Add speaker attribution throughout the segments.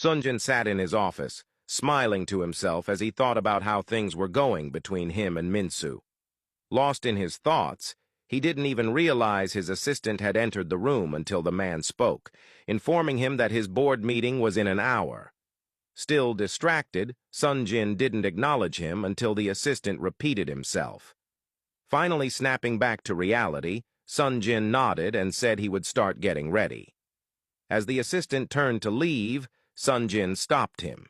Speaker 1: Sonjin sat in his office, smiling to himself as he thought about how things were going between him and Minsu. Lost in his thoughts, he didn't even realize his assistant had entered the room until the man spoke, informing him that his board meeting was in an hour. Still distracted, Sonjin didn't acknowledge him until the assistant repeated himself. Finally snapping back to reality, Sonjin nodded and said he would start getting ready. As the assistant turned to leave, Sonjin stopped him.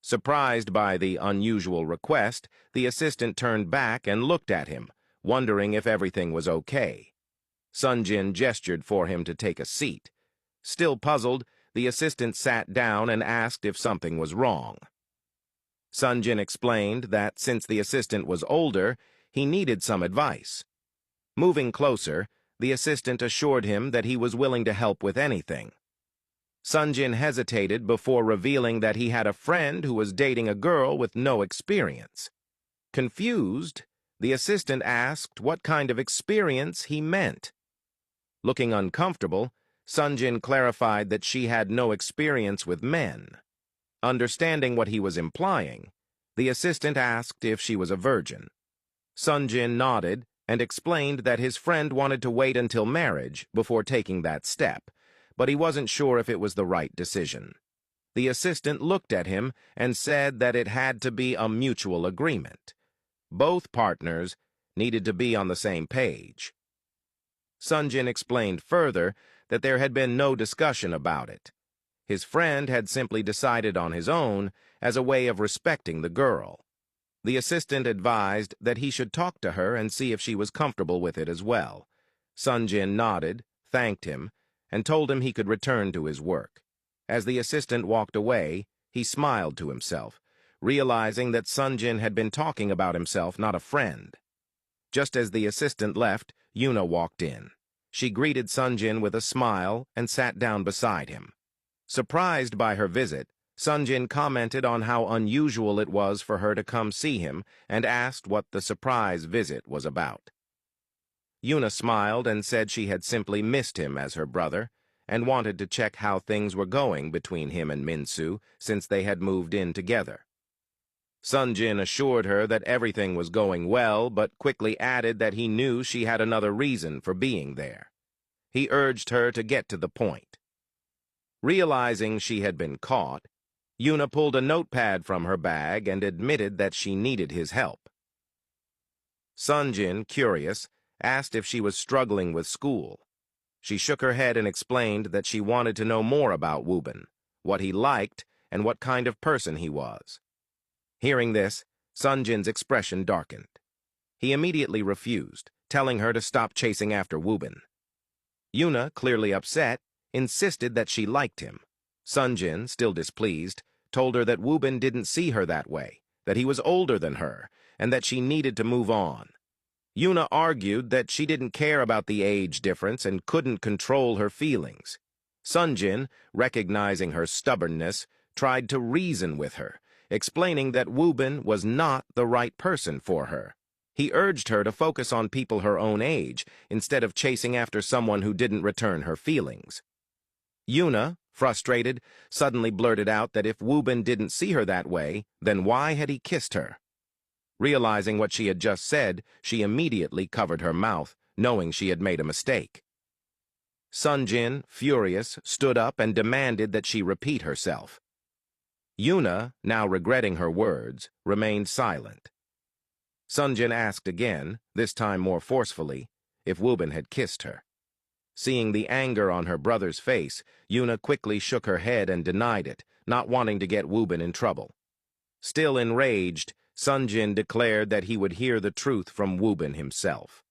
Speaker 1: Surprised by the unusual request, the assistant turned back and looked at him, wondering if everything was okay. Sonjin gestured for him to take a seat. Still puzzled, the assistant sat down and asked if something was wrong. Sonjin explained that since the assistant was older, he needed some advice. Moving closer, the assistant assured him that he was willing to help with anything. Sonjin hesitated before revealing that he had a friend who was dating a girl with no experience. Confused, the assistant asked what kind of experience he meant. Looking uncomfortable, Sonjin clarified that she had no experience with men. Understanding what he was implying, the assistant asked if she was a virgin. Sonjin nodded and explained that his friend wanted to wait until marriage before taking that step, but he wasn't sure if it was the right decision. The assistant looked at him and said that it had to be a mutual agreement. Both partners needed to be on the same page. Sonjin explained further that there had been no discussion about it. His friend had simply decided on his own as a way of respecting the girl. The assistant advised that he should talk to her and see if she was comfortable with it as well. Sonjin nodded, thanked him, and told him he could return to his work. As the assistant walked away, he smiled to himself, realizing that Sonjin had been talking about himself, not a friend. Just as the assistant left, Yuna walked in. She greeted Sonjin with a smile and sat down beside him. Surprised by her visit, Sonjin commented on how unusual it was for her to come see him and asked what the surprise visit was about. Yuna smiled and said she had simply missed him as her brother and wanted to check how things were going between him and Minsu since they had moved in together. Sonjin assured her that everything was going well, but quickly added that he knew she had another reason for being there. He urged her to get to the point. Realizing she had been caught, Yuna pulled a notepad from her bag and admitted that she needed his help. Sonjin, curious, asked if she was struggling with school. She shook her head and explained that she wanted to know more about Wubin, what he liked, and what kind of person he was. Hearing this, Sonjin's expression darkened. He immediately refused, telling her to stop chasing after Wubin. Yuna, clearly upset, insisted that she liked him. Sonjin, still displeased, told her that Wubin didn't see her that way, that he was older than her, and that she needed to move on. Yuna argued that she didn't care about the age difference and couldn't control her feelings. Sonjin, recognizing her stubbornness, tried to reason with her, explaining that Wubin was not the right person for her. He urged her to focus on people her own age instead of chasing after someone who didn't return her feelings. Yuna, frustrated, suddenly blurted out that if Wubin didn't see her that way, then why had he kissed her? Realizing what she had just said, she immediately covered her mouth, knowing she had made a mistake. Sonjin, furious, stood up and demanded that she repeat herself. Yuna, now regretting her words, remained silent. Sonjin asked again, this time more forcefully, if Wubin had kissed her. Seeing the anger on her brother's face, Yuna quickly shook her head and denied it, not wanting to get Wubin in trouble. Still enraged, Sonjin declared that he would hear the truth from Wubin himself.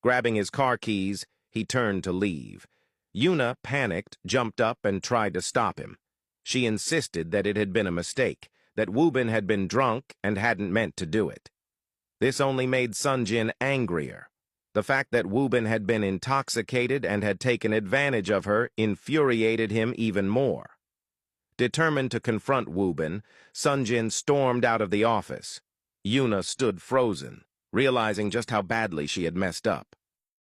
Speaker 1: Grabbing his car keys, he turned to leave. Yuna, panicked, jumped up and tried to stop him. She insisted that it had been a mistake, that Wubin had been drunk and hadn't meant to do it. This only made Sonjin angrier. The fact that Wubin had been intoxicated and had taken advantage of her infuriated him even more. Determined to confront Wubin, Sonjin stormed out of the office. Yuna stood frozen, realizing just how badly she had messed up.